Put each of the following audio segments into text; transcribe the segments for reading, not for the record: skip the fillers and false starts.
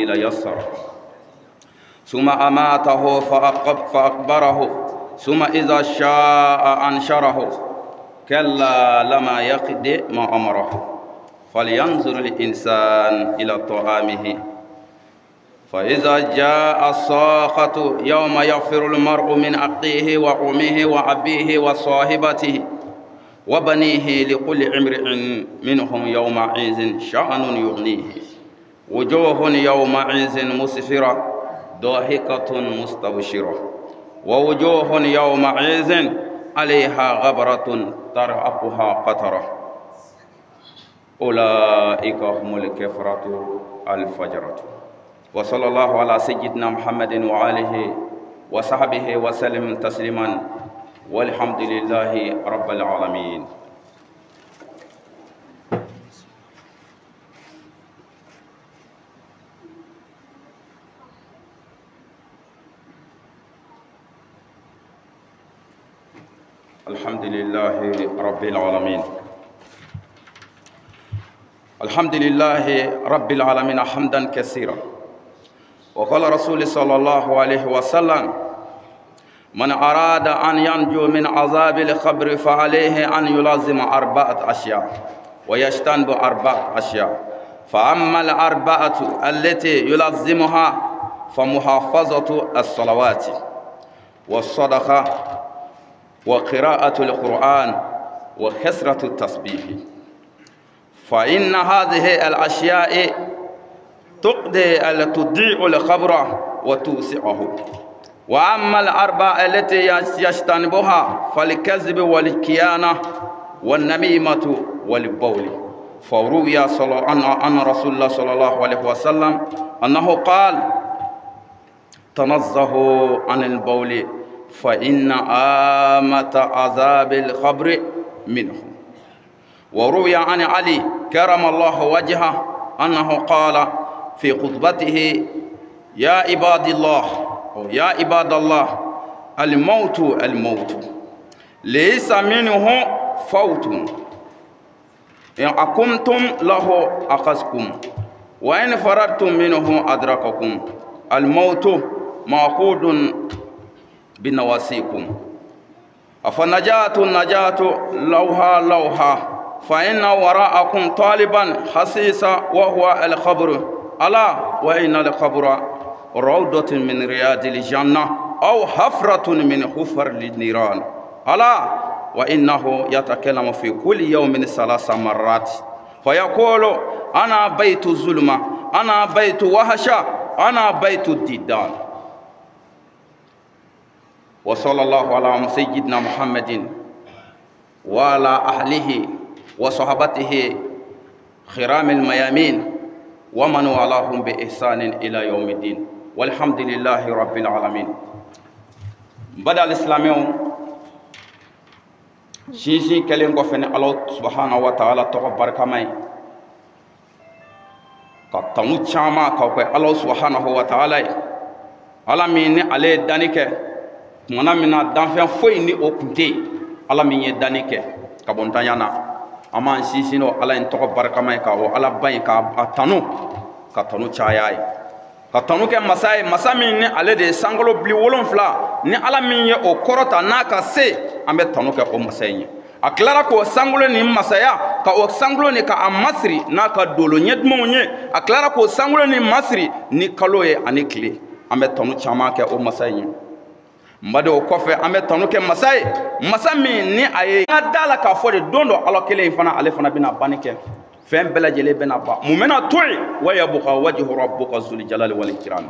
ليسر ثم أماته فأقبره ثم إذا شاء أنشره كلا لما يقضي ما أمره فلينظر الإنسان إلى طعامه فإذا جاء الساخة يوم يفر المرء من أخيه وأمه وأبيه وصاحبته وبنيه لكل امرئ منهم يومئذ شأن يغنيه وجوه يومئذ مسفرة ضاحكة مستبشرة ووجوه يومئذ عليها غبرة ترهقها قترة أولئك هم الكفرة الفجرة. وصلى الله على سيدنا محمد وآله وصحبه وسلم تسليما والحمد لله رب العالمين. الحمد لله رب العالمين. الحمد لله رب العالمين حمدا كثيرا. وقال رسول صلى الله عليه وسلم من أراد أن ينجو من عذاب القبر فعليه أن يلازم 4 أشياء ويجتنب 4 أشياء. فأما ال4 التي يلزمها فمحافظة الصلوات والصدقة وقراءة القرآن وكثرة التسبيح، فإن هذه الأشياء تضيع القبر وتوسعه. وأما ال4 التي يجتنبها فالكذب والخيانة والنميمة والبول. فروي عن رسول الله صلى الله عليه وسلم أنه قال تنزهوا عن البول فإن آمة عذاب القبر منه. وروي عن علي كرم الله وجهه أنه قال في خطبته يا عباد الله الموت ليس منه فوت إن أقمتم له أخذكم وإن فررتم منه أدرككم الموت معقود بنواسيكم أفنجاة لوها فإن وراءكم طالبا حسيسا وهو القبر ألا وإن القبر روضة من رياض الجنة أو حفرة من حفر النيران ألا وإنه يتكلم في كل يوم 3 مرات فيقول أنا بيت الظلمة أنا بيت وحشة أنا بيت الديدان. وصلى الله على سيدنا محمد وعلى أهله وصحبته خرام الميامين ومن والاهم بإحسان إلى يوم الدين والحمد لله رب العالمين. بدأ الإسلاميون شيشي كلين غفن الله سبحانه وتعالى تبارك ماي كتمو تشاما كوكو الله سبحانه وتعالى على مين عليه دانيك منا منا دانفين فويني اوكنتي على مين دانيك كابونتانيانا أما شيشينو على إن تبارك ماي كاو على باي كاتانو تشاياي كاتانو كمساي مسامين على دي سانغلو بلي ولون فلا ni ala min ye o korota n'a ka se an bɛ tanu kɛ o masa in ye. A tilara k'o sankolo ni masaya ka o sankolo ni ka a masiri n'a ka dolo ɲɛdumanw ye. A tilara k'o sankolo ni masiri ni kalo ye ani tile. An bɛ tanu caman kɛ o masa in ye. N bade o kɔfɛ an bɛ tanu kɛ masa ye masa min ni a ye an ka da la k'a fɔ de don dɔ ala kelen in fana ale fana bɛna banni kɛ fɛn bɛɛ lajɛlen bɛna ban mun bɛna to yen wa yabuqa wajhu rabbuka zul jalali wal ikram.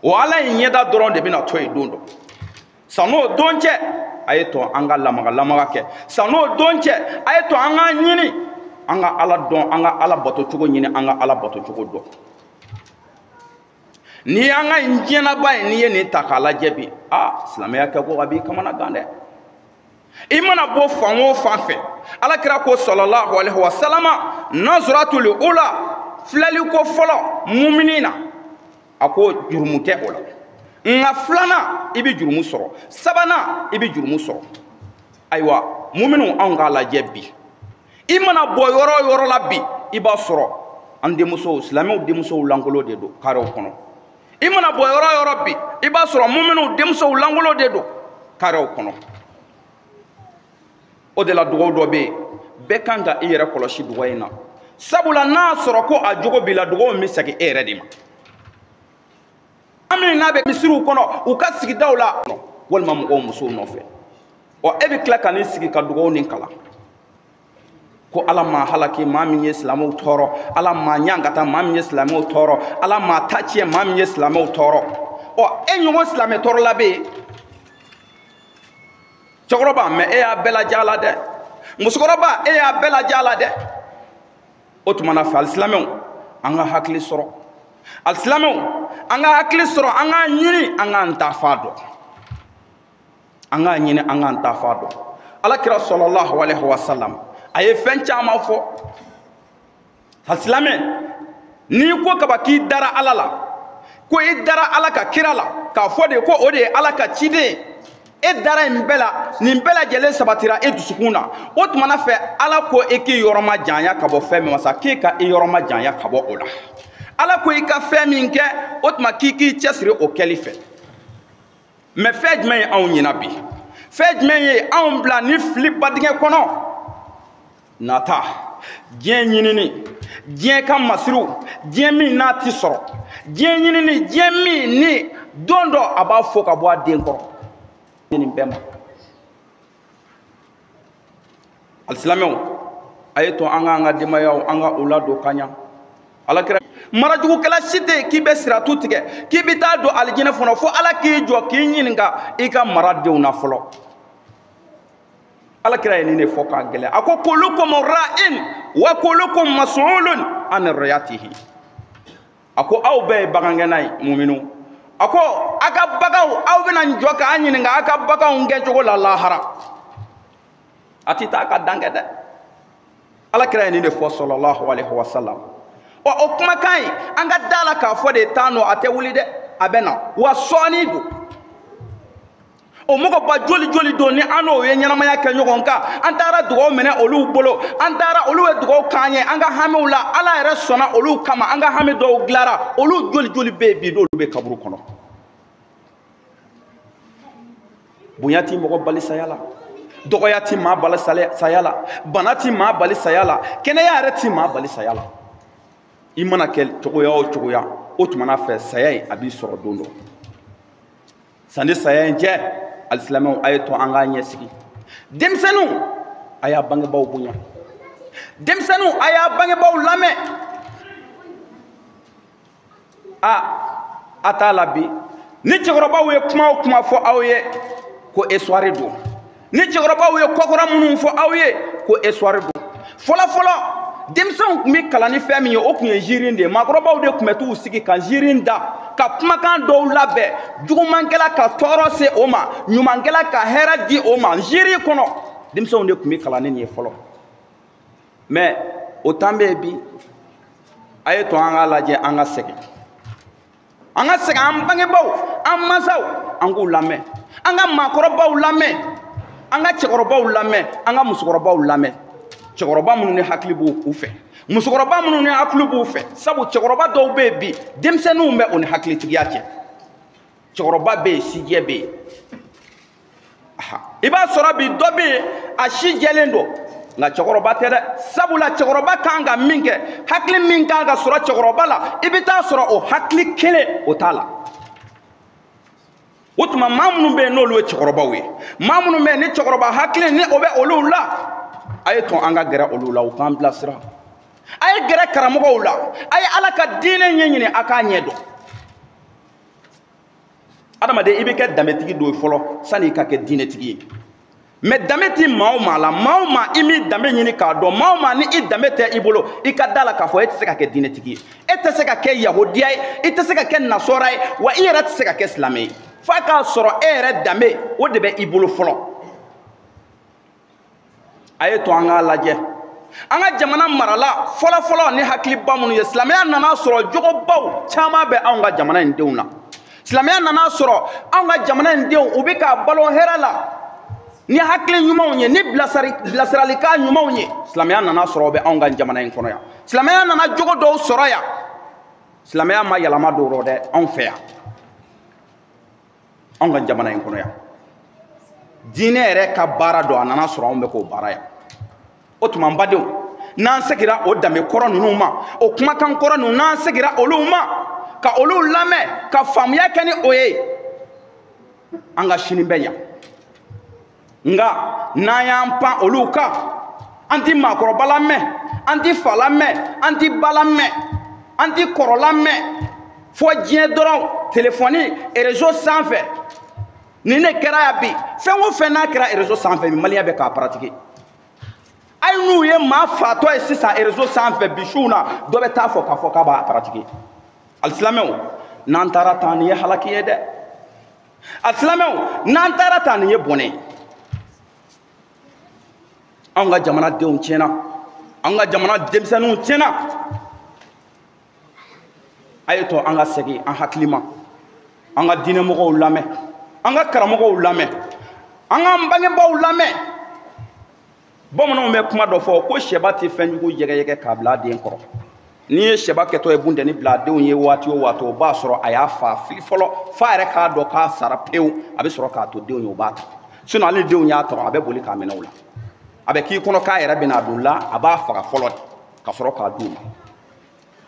O ala in ɲɛda dɔrɔn de bɛna to yen don dɔ. Sano don cɛ a ye to an ka lamaga kɛ sano don cɛ a ye to an ka ɲini an ka ala dɔn an ka ala bato cogo ɲini an ka ala bato cogo dɔn. Ni an ka diɲɛlaba ye n'i ye nin ta k'a lajɛ bi silamɛya kɛ ko a b'i kamana gan dɛ. I mana bɔ fan o fan fɛ alakira ko sallallahu alaihi wa sallama nazratul ula filali ko fɔlɔ muminina a ko jurumu tɛ o la. Nga filana i bɛ jurumu sɔrɔ sabanan i bɛ jurumu sɔrɔ. Ayiwa muminu anw k'a lajɛ bi i mana bɔ yɔrɔ o yɔrɔ la bi i b'a sɔrɔ an denmusow silamɛw denmusow lankolon de don karew kɔnɔ i mana bɔ yɔrɔ yɔrɔ bi i b'a sɔrɔ muminw denmusow lankolon de don karew kɔnɔ o de la dugawu dɔ bɛ yen bɛɛ kan ka i yɛrɛ kɔlɔsi dugawu in na sabula n'a sɔrɔ ko a jogo b'i la dugawu bɛ segin e yɛrɛ de ma min n'a bɛ misiriw kɔnɔ u ka sigidaw la walima mɔgɔw musow nɔfɛ e bɛ tila ka n'i sigi ka dugawu nin kalan ko ala ma halaki maa min ye silamɛw tɔɔrɔ ala ma ɲangata maa min ye silamɛw tɔɔrɔ ala ma ta tiɲɛ maa min ye silamɛw tɔɔrɔ e ɲɔgɔn silamɛ tɔɔrɔ la bɛ yen cɛkɔrɔba mɛ e y'a bɛɛ lajɛ a la dɛ musokɔrɔba e y'a bɛɛ lajɛ a la dɛ o tuma na fɛ alisilamɛw an ka hakili sɔrɔ alisilamɛw an ka hakili sɔrɔ an k'a ɲini an k'an ta fa dɔn an k'a ɲini an k'an ta fa dɔn alakira sɔlɔlahu alaihi wa sallam a ye fɛn caman fɔ alisilamɛ n'i ko kaba k'i dara ala la ko i dara ala ka kira la k'a fɔ de ko o de ye ala ka ciden e dara nin bɛɛ la nin bɛɛ lajɛlen sabatira e dusukun na o tuma na fɛ ala ko e k'i yɔrɔ ma janya ka bɔ fɛn min ma sa k'e ka i yɔrɔ ma janya ka bɔ o la ala ko i ka fɛn min kɛ o tuma k'i k'i cɛsiri o kɛli fɛ mɛ fɛn jumɛn ye anw ɲɛna bi fɛn jumɛn ye anw bila ni fili badingɛ kɔnɔ nata diɲɛ ɲinini diɲɛ ka masiriw diɲɛ min n'a ti sɔrɔ diɲɛ ɲinini diɲɛ min ni don dɔ a b'a fɔ ka bɔ a den kɔrɔ nin bɛɛ ma alisilamɛw a ye to an ka denbayaw an ka u ladon ka ɲa alakira marajugukɛla si tɛ yen k'i bɛ siratu tigɛ k'i bɛ taa don alijinɛ kɔnɔ fo ala k'i jɔ k'i ɲininka i ka maradenw na fɔlɔ alakira ye nin de fɔ k'a gɛlɛya a ko kulukum ra'in wa kulukum mas'ulun an ra'iyatihi a ko aw bɛɛ ye bagangɛnna ye muminu a ko a ka baganw aw bɛna jɔ k'an ɲininka a ka baganw kɛcogo la lahara a tɛ taa a ka dan kɛ dɛ alakira ye nin de fɔ sɔlɔlahu alaihi wa sallam o kumakan in an ka da la k'a fɔ de taa nɔ a tɛ wuli dɛ a bɛ na wa sɔɔni don o mɔgɔba joli joli don ni an n'o ye ɲɛnamaya kɛ ɲɔgɔn kan an taara dugawu minɛ olu bolo an taara olu ye dugawu k'an ye an ka hamiw la ala yɛrɛ sɔnna olu kama an ka hami dɔw dilara olu joli joli bɛ yen bi n'olu bɛ kaburu kɔnɔ bonya ti mɔgɔ bali saya la dɔgɔya ti maa bali saya la bana ti maa bali saya la kɛnɛya yɛrɛ ti maa bali saya la i mana kɛ cogoya o cogoya o tuma na fɛ saya in a b'i sɔrɔ don dɔ sani saya in cɛ alisilamɛw a ye to an k'a ɲɛsigi denmisɛnninw a y'a bangebaaw bonya denmisɛnninw a y'a bangebaaw lamɛn a t'a la bi ni cɛkɔrɔbaw ye kuma o kuma fɔ aw ye ko histoire don ni cɛkɔrɔbaw ye kɔkɔrɔ minnu fɔ aw ye ko histoire don fɔlɔ denmisɛnw tun bɛ kalan ni fɛn min ye o tun ye ziiri de ye maakɔrɔbaw de tun bɛ t'u sigi ka ziiri da ka kumakan dɔw labɛn jugumankɛla ka tɔɔrɔ se o ma ɲumankɛla ka hɛrɛ di o ma ziiri kɔnɔ denmisɛnw de tun bɛ kalan ni nin ye fɔlɔ mɛ o tan bɛ yen bi a ye to an k'a lajɛ an ka segin an bangebaaw an mansaw an k'u lamɛn an ka maakɔrɔbaw lamɛn an ka cɛkɔrɔbaw lamɛn an ka musokɔrɔbaw lamɛn cɛkɔrɔba minnu ni hakili b'u fɛ musokɔrɔba minnu ni hakili b'u fɛ sabu cɛkɔrɔba dɔw bɛ yen bi denmisɛnninw bɛ o ni hakilitigiya cɛ cɛkɔrɔba bɛ yen sijɛ bɛ yen i b'a sɔrɔ bi dɔ bɛ yen a si jɛlen don nka cɛkɔrɔba tɛ dɛ sabula cɛkɔrɔba kan ka min kɛ hakili min kan ka sɔrɔ cɛkɔrɔba la i bɛ taa sɔrɔ o hakili kelen o t'a la o tuma maa minnu bɛ yen n'olu ye cɛkɔrɔbaw ye maa minnu bɛ yen ni cɛkɔrɔba hakili ni o bɛ olu la a ye to an ka gɛrɛ olu la u k'an bilasira a ye gɛrɛ karamɔgɔw la a ye ala ka diinɛ ɲɛɲini a k'a ɲɛ dɔn adamaden i bɛ kɛ danbetigi dɔ ye fɔlɔ sanni i ka kɛ diinɛtigi ye mɛ danbe ti maa o maa la maa o maa i m'i danbe ɲini k'a dɔn maa o maa ni i danbe tɛ i bolo i ka da la k'a fɔ e tɛ se ka kɛ diinɛtigi ye e tɛ se ka kɛ yahudiya ye i tɛ se ka kɛ nasɔra ye wa i yɛrɛ tɛ se ka kɛ silamɛ ye f'a k'a sɔrɔ e yɛrɛ danbe o de bɛ i bolo fɔlɔ a ye to an k'a lajɛ an ka jamana marala fɔlɔ-fɔlɔ ni hakiliba minnu ye silamɛya nana sɔrɔ jogobaw caman bɛ anw ka jamana in denw na silamɛya nana sɔrɔ anw ka jamana in denw u bɛ k'a balo hɛrɛ la ni hakili ɲumanw ye ni bilasiralikan ɲumanw ye silamɛya nana sɔrɔ o bɛ anw ka jamana in kɔnɔ yan silamɛya nana jogo dɔw sɔrɔ yan silamɛya ma yɛlɛma don rɔ dɛ anw fɛ yan anw ka jamana in kɔnɔ yan diinɛ yɛrɛ ka baara dɔ a nana sɔrɔ anw bɛ k'o baara yan o tuma n badenw n'an segira o danbe kɔrɔ ninnu ma o kumakan kɔrɔ ninnu n'an segira olu ma ka olu lamɛn ka faamuya kɛ ni o ye an ka sini bɛ yan nka n'an y'an pan olu kan an ti maakɔrɔba lamɛn an ti fa lamɛn an ti ba lamɛn an ti kɔrɔ lamɛn fo diɲɛ dɔrɔn telefɔni réseau sanfɛ nin ne kɛra yan bi fɛn o fɛn n'a kɛra réseau sanfɛ bi maliyɛn bɛ k'a pratiquer hali n'u ye maa fatɔ ye sisan réseau sanfɛ bi su na dɔ bɛ taa fɔ k'a fɔ k'a b'a pratiquer alisilamɛw n'an taara tan nin ye halaki ye dɛ alisilamɛw n'an taara tan nin ye bɔnɛ ye anw ka jamanadenw tiɲɛna anw ka jamana denmisɛnninw tiɲɛna a ye to an ka segin an hakili ma an ka diinɛmɔgɔw lamɛn an ka karamɔgɔw lamɛn an k'an bangebaaw lamɛn bamananw bɛ kuma dɔ fɔ ko sɛba tɛ fɛnjugu yɛgɛyɛgɛ k'a bila a den kɔrɔ n'i ye sɛba kɛtɔ ye bundɛni bila a denw ye waati o waati o b'a sɔrɔ a y'a faa fili fɔlɔ f'a yɛrɛ k'a dɔn k'a sara pewu a bɛ sɔrɔ k'a to denw ye o b'a ta sinon hali denw y'a tɔrɔ a bɛ boli k'a minɛ u la a bɛ k'i kɔnɔ k'a yɛrɛ bɛna a don la a b'a faga fɔlɔ de ka sɔrɔ k'a d'u ma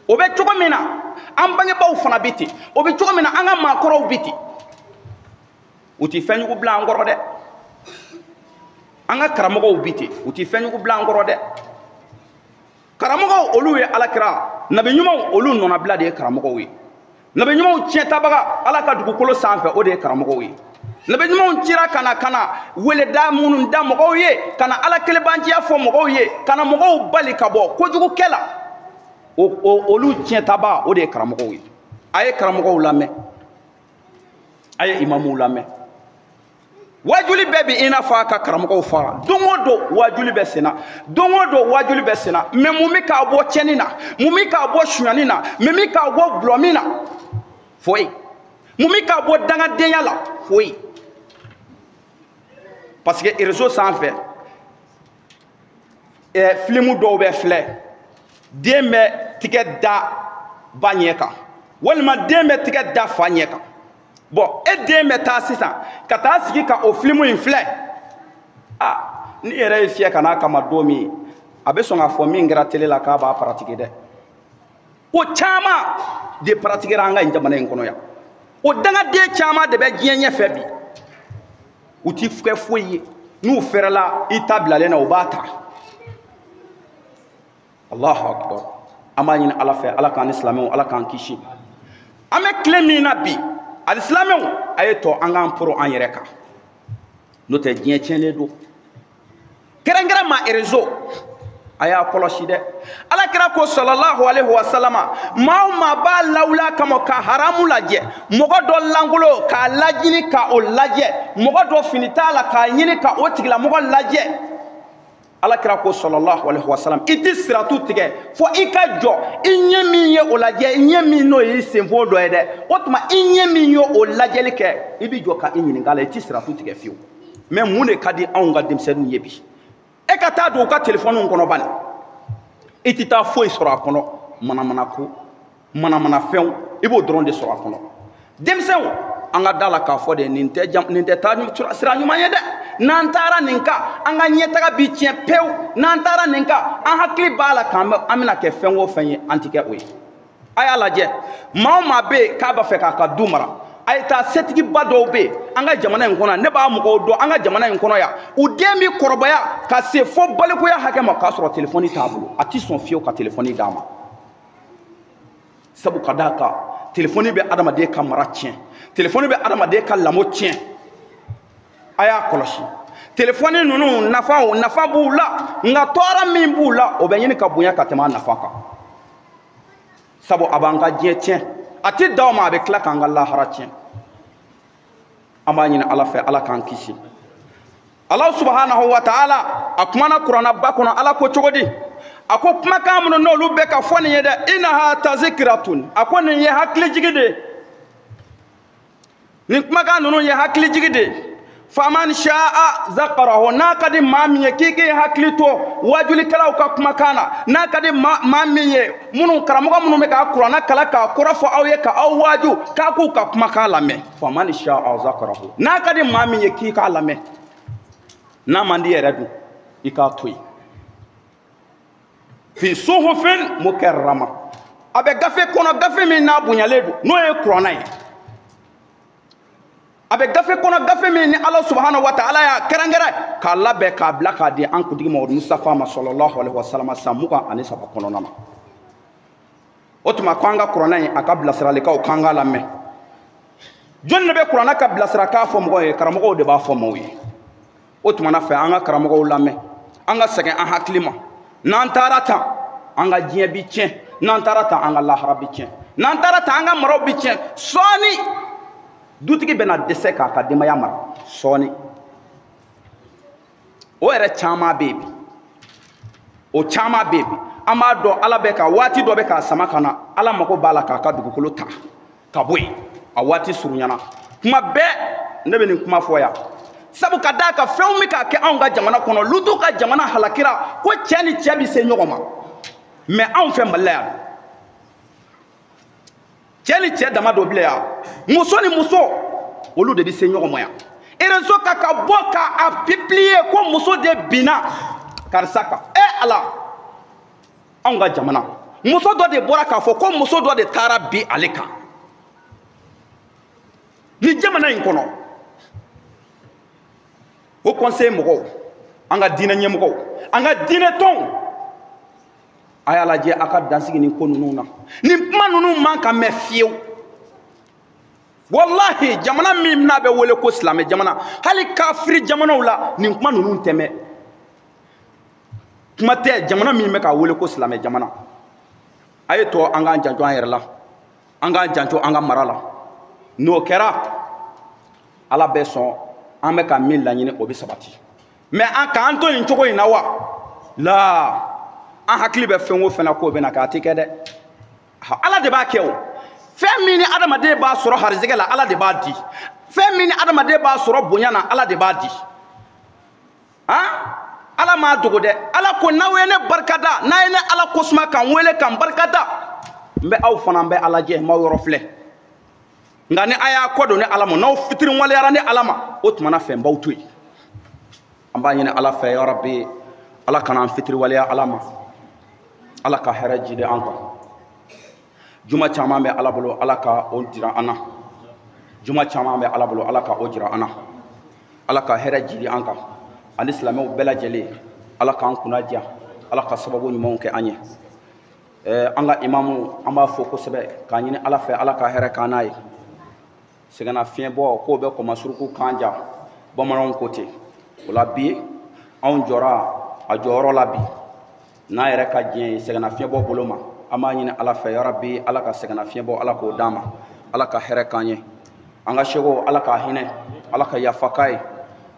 o bɛ cogo min na an bangebaaw fana bɛ ten o bɛ cogo min na an ka maakɔrɔw bɛ ten u tɛ fɛnjugu bila an kɔrɔ dɛ an ka karamɔgɔw bɛ ten u tɛ fɛnjugu bila an kɔrɔ dɛ karamɔgɔw olu ye alakira nabiɲumanw olu nɔnabila de ye karamɔgɔw ye nabiɲumanw tiɲɛtabaga ala ka dugukolo sanfɛ o de ye karamɔgɔw ye nabiɲumanw cira ka na weleda minnu da mɔgɔw ye ka na ala kelenbantiya fɔ mɔgɔw ye ka na mɔgɔw bali ka bɔ kojugukɛ la olu tiɲɛtabaga o de ye karamɔgɔw ye a ye karamɔgɔw lamɛn a ye imamuw lamɛn wajuli bɛɛ bi i n'a fɔ a ka karamɔgɔw fara don o don wajuli bɛ senna don o don wajuli bɛ senna mɛ mun bɛ k'a bɔ tiɲɛni na mun bɛ k'a bɔ suɲɛni na mun bɛ k'a bɔ gulɔmin na foyi mun bɛ k'a bɔ dangadenya la foyi parce que réseau sanfɛ filimu dɔw bɛ filɛ den bɛ tigɛ da ba ɲɛ kan walima den bɛ tigɛ da fa ɲɛ kan bon e den bɛ taa sisan ka taa sigi ka o filimu in filɛ ni yɛrɛ ye fiyɛ ka n'a kama don min a bɛ sɔn k'a fɔ min kɛra télé la k'a b'a pratiquer dɛ o caman de pratiquer an ka nin jamana in kɔnɔ yan o dangaden caman de bɛ diɲɛ ɲɛfɛ bi u ti kɛ foyi ye n'u fɛrɛla i ta bilalen na u b'a ta Allahu akbar an b'a ɲini ala fɛ ala k'an ni silamɛw ala k'an kisi an bɛ tile min na bi alisilamɛw a ye tɔ an k'an poro an yɛrɛ kan n'o tɛ diɲɛ tiɲɛlen don kɛrɛnkɛrɛn ma réseau a y'a kɔlɔsi dɛ alakira ko sallallahu alaihi wa sallama maa o maa b'a lawula kama ka haramu lajɛ mɔgɔ dɔ langolo k'a lajini ka o lajɛ mɔgɔ dɔ fini t'a la k'a ɲini ka o tigilamɔgɔ lajɛ alakira ko sallallahu alaihi wa sallam i tɛ siratu tigɛ fo i ka jɔ i ɲɛ min ye o lajɛ i ɲɛ min n'o ye senfo dɔ ye dɛ o tuma i ɲɛ min ye o lajɛli kɛ i bɛ jɔ ka i ɲininka a la i tɛ siratu tigɛ fiyewu mais mun de ka di anw ka denmisɛnninw ye bi e ka taa don u ka téléphone kɔnɔ bani i tɛ taa foyi sɔrɔ a kɔnɔ manamanako manamanafɛnw i b'o dɔrɔn de sɔrɔ a kɔnɔ denmisɛnw an ka da la k'a fɔ de nin tɛ taa sira ɲuman ye dɛ n'an taara nin kan an ka ɲɛtaga bi tiɲɛ pewu n'an taara nin kan an hakili b'a la k'an bɛna kɛ fɛn o fɛn ye an tɛ kɛ o ye a y'a lajɛ maa o maa bɛ yen k'a b'a fɛ k'a ka du mara a ye taa setigiba dɔw bɛ yen an ka jamana in kɔnɔ ne b'a mɔgɔw dɔn an ka jamana in kɔnɔ yan u den bɛ kɔrɔbaya ka se fo balikuya hakɛ ma k'a sɔrɔ téléphone t'a bolo a tɛ sɔn fiyewu ka téléphone d'a ma sabu ka d'a kan téléphone bɛ adamaden ka mara tiɲɛ téléphone bɛ adamaden ka lamɔ tiɲɛ a y'a kɔlɔsi téléphone ninnu nafa b'u la nka tɔɔrɔ min b'u la o bɛ ɲini ka bonya ka tɛmɛ a nafa kan sabu a b'an ka diɲɛ tiɲɛ a tɛ da o ma a bɛ tila k'an ka lahara tiɲɛ an b'a ɲini ala fɛ ala k'an kisi ala subhanahu wa ta'ala a kumana kuranaba kɔnɔ ala ko cogo di a ko kumakan minnu n'olu bɛ ka fɔ nin ye dɛ innaha tazikiratun a ko nin ye hakilijigi de ye nin kumakan ninnu ye hakilijigi de ye faman sha'a zakarahu na kadi mamiye kike hakli to wajuli kala ka kuma kana na kadi mamiye munu karamoga munu me ka qur'ana kala ka qurafo awye ka awaju ka ku ka kuma kala me faman sha'a zakarahu na kadi mamiye kike ala me na mandi yeradu ikatui fi suhufin mukarrama abe gafe kono gafe min na bunyaledu no e qur'ana yi abe gafe kono gafe min ni Allah subhanahu wa ta'ala ya karangara ka labe ka blaka di an kudigi Muhammad Mustafa sallallahu alaihi wasallam samuka ani saba kono nama otuma kwanga qur'ana yi aka blasirale ka o kanga lamme jonne be qur'ana ka blasira ka fo mo e karamo de ba fo mo wi otuma na fa anga karamo lamme anga segen an haklima nan tarata anga jiye bi tien nan tarata anga lahara bi tien nan tarata anga maro bi tien soni dutigi bena dese ka kadima ya mara soni o ere chama baby o chama baby ama do ala be ka wati do be ka samakana ala mako bala ka ka dugukolo ta ka boy a wati surunyana kuma be ne be ni kuma foya sabu ka da ka fewmi ka ke an ga jamana kono lutu ka jamana halakira ko tiani tiabi se nyogoma mais an fe malaya tiani tia dama do blea muso ni muso olu de bi se nyogoma ya erezo ka ka boka a piplier ko muso de bina karsaka ala an ga jamana muso do de bora ka fo ko muso do de tara bi alika ni jamana in kono o conseil mogo anga dina nyemogo anga dina ton ayala je aka dansigi ni ko nunu na ni manunu man ka me fiew wallahi jamana mi na be wole ko islam jamana hali kafiri jamana wala ni kuma nunu teme kuma te jamana mi me ka wole ko islam jamana ayeto anga janjo ayerla anga janjo anga marala no kera ala beson ame ka min laɲini o bi sabati mais an ka an to nin cogo in na wa la an hakili bɛ fɛn o fɛn na k'o bɛ na k'a ti kɛ dɛ ala de b'a kɛ o fɛn min ni adamaden b'a sɔrɔ harizigɛ la ala de b'a di fɛn min ni adamaden b'a sɔrɔ bonya na ala de b'a di ala m'a dogo dɛ ala ko n'aw ye ne barikada n'a ye ne ala kosuma kan wele kan barikada n bɛ aw fana n bɛ ala jɛ n b'aw yɔrɔ filɛ nga ni aya ko do ni alama no fitrin wali yarani alama o tuma na fɛn baw to yi an b'a ɲini ala fɛ ya rabbi ala kana an fitri wali alama ala ka hɛrɛ jide an kan juma caman bɛ ala bolo ala ka o dira an na juma caman bɛ ala bolo ala ka o jira an na ala ka hɛrɛ jide an kan ani silamɛw bɛɛ lajɛlen ala k'an kunna diya ala ka sababu ɲumanw kɛ an ye an ka imamu an b'a fɔ kosɛbɛ k'a ɲini ala fɛ ala ka hɛrɛ k'an n'a ye segana fiɲɛ bɔ k'o bɛ kɔma suruku kan ja bamananw ko ten o la bi anw jɔra a jɔyɔrɔ la bi n'a yɛrɛ ka diɲɛ ye segana fiɲɛ bɔ bolo ma an b'a ɲini ala fɛ yarabi ala ka segana fiɲɛ bɔ ala k'o d'an ma ala ka hɛrɛ k'an ye an ka seko ala k'a hinɛ ala ka yafa k'a ye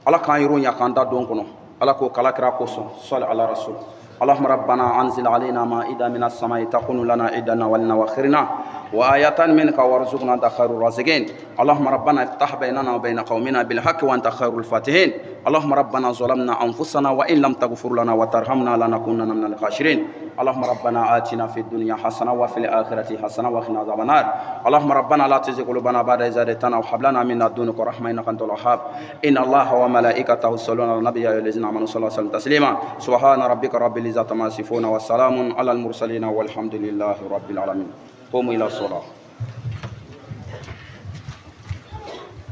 ala k'an yɛrɛw ɲa k'an da don kɔnɔ ala k'o kala kira kosɔn sɔli ala rasul اللهم ربنا أنزل علينا مائدة من السماء تكون لنا عيدا ولنا وآخرنا وآية منك وارزقنا أنت خير الرازقين اللهم ربنا افتح بيننا وبين قومنا بالحق وأنت خير الفاتحين اللهم ربنا ظلمنا أنفسنا وإن لم تغفر لنا وترحمنا لنكونن من الخاسرين اللهم ربنا آتنا في الدنيا حسنة وفي الآخرة حسنة وقنا عذاب النار اللهم ربنا لا تزغ قلوبنا بعد إذ هديتنا وهب لنا من لدنك رحمة إنك أنت الوهاب إن الله وملائكته يصلون على النبي يا الذين آمنوا صلوا وسلموا تسليما سبحان ربك رب العزة عما يصفون والسلام على المرسلين والحمد لله رب العالمين قوموا إلى الصلاة